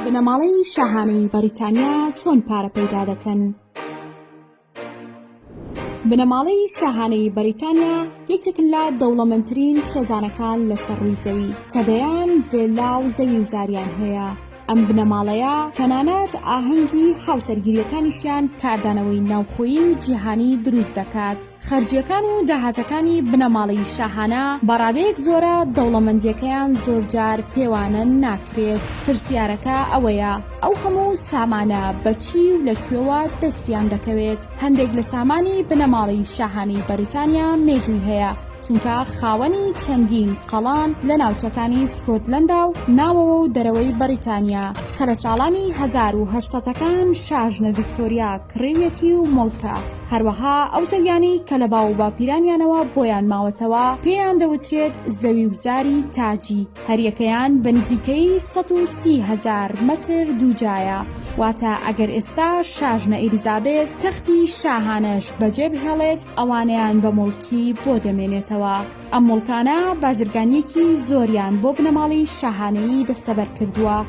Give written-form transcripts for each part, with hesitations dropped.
بنەماڵەی شاهانەی بەریتانیا چۆن پارە پەیدا دەکەن؟ بنەماڵەی شاهانەی بەریتانیا یەکێکن لە دەوڵەمەندترین خێزانەکان لەسەر ڕووی زەوی کە دەیان ڤێلا و زەوی و زاریان هەیە. ئەم بنەماڵەیە تەنانەت ئاهەنگی هاوسەرگیریەکانیشیان کاردانەوەی ناوخۆیی و جیهانی دروست دەکات. خەرجیەکان و داهاتەکانی بنەماڵەی شاهانە بەڕادەیەک زۆرە دەوڵەمەندیەکەیان زۆرجار پێوانە ناکرێت. پرسیارەکە ئەوەیە ئەو هەموو سامانە بەچی و لەکوێوە دەستیان دەکەوێت؟ هەندێک لە سامانی بنەماڵەی شاهانەی بەریتانیا مێژووی هەیە، چونکە خاوەنی چەندین قەڵان لە ناوچەکانی سکۆتلەندا و ناوەوە و دەرەوەی بەریتانیا کە لە ساڵانی 1800ەکان شاژنە ڤیکتۆریا کڕێوێتی و مڵکە. هەروەها ئەو زەویانەی کە لە باو و باپیرانیانەوە بۆیان ماوەتەوە پێیان دەوترێت زەوی و زاری تاجی. هەریەکەیان بە نزیکەی 130,000 مەتر دووجایە. واتە ئەگەر ئێستا شاژنە ئێلیزابێت تەختی شاهانەش بەجێ بهێڵێت ئەوانەیان بە مڵکی بۆ دەمێنێتەوە. ئەم مڵکانە بازرگانیەکی زۆریان بۆ بنەماڵی شاهانەیی دەستەبەر کردووە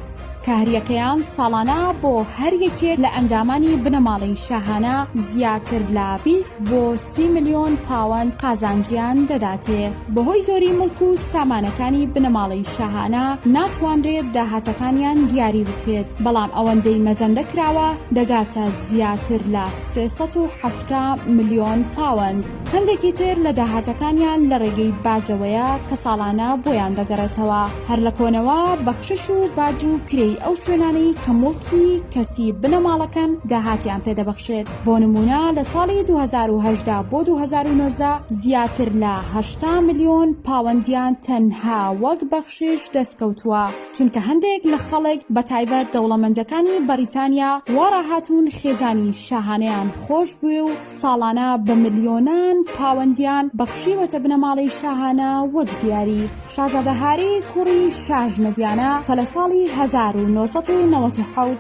کە هەریەکەیان ساڵانە بۆ هەر یەکێک لە ئەندامانی بنەماڵی شاهانە زیاتر لە 20 بۆ 30 ملیۆن پاوەند قازانجیان دەداتێ. بەهۆی زۆری مڵک و سامانەکانی بنەماڵی شاهانە ناتوانرێت داهاتەکانیان دیاری بکرێت، بەڵام ئەوەندەی مەزەندە کراوە دەگاتە زیاتر لە 370 ملیۆن پاوەند. هەندێکی تر لە داهاتەکانیان لە ڕێگەی باجەوەیە کە ساڵانە بۆیان دەگەڕێتەوە. هەر لە کۆنەوە بەخشش و باج و کرێ ئەو شوێنانەی کە مڵکی کەسی بنەماڵەکەن داهاتیان پێدەبەخشێت. بۆ نمونە لە ساڵی 2018 بۆ 2019 زیاتر لە 80 ملیۆن پاوەندیان تەنها وەک بەخشش دەستکەوتووە، چونکە هەندێک لە خەڵک بەتایبەت دەوڵەمەندەکانی بەریتانیا وەڕاهاتوون خێزانی شاهانەیان خۆش بووی و ساڵانە بە ملیۆنان پاوەندیان بەخشیوەتە بنەماڵی شاهانە وەک دیاری. شازادە هاری کوڕی شاژنەدیانە کە لە ساڵی 1997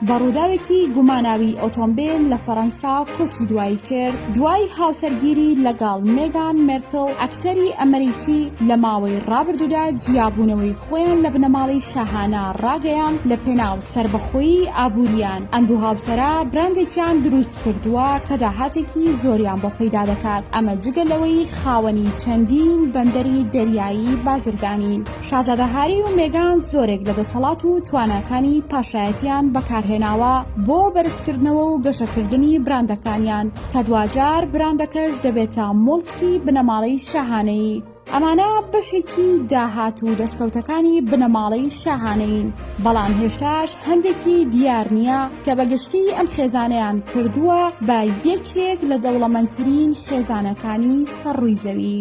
بە ڕووداوێکی گوماناوی ئۆتۆمبیل لە فەڕەنسا کۆچی دوایی کرد. دوای هاوسەرگیری لەگەڵ مێگان مێرکڵ ئەکتەری ئەمریکی لە ماوەی ڕابردوودا جیابوونەوەی خۆیان لە بنەماڵی شاهانە ڕاگەیان لە پێناو سەربەخۆیی ئابووریان. ئەندوو هاوسەرە براندێکیان دروست کردووە کە داهاتێکی زۆریان بۆ پەیدا دەکات، ئەمە جگە لەوەی خاوەنی چەندین بەندەری دەریایی بازرگانین. شازادە هاری و مێگان زۆرێک لە دەسەڵات و تواناکانی پاشایەتیان بەکارهێناوە بۆ بەرزکردنەوە و گەشەکردنی براندەکانیان کە دوجار براندەکەش دەبێتە مڵکی بنەماڵەی شاهانەیی. ئەمانە بەشێکی داهات و دەستکەوتەکانی بنەماڵەی شاهانەیین، بەڵام هێشتاش هەندێکی دیار نییە کە بەگشتی ئەم خێزانەیان کردووە بە یەکێک لە دەوڵەمەندترین خێزانەکانی سەرڕووی زەوی.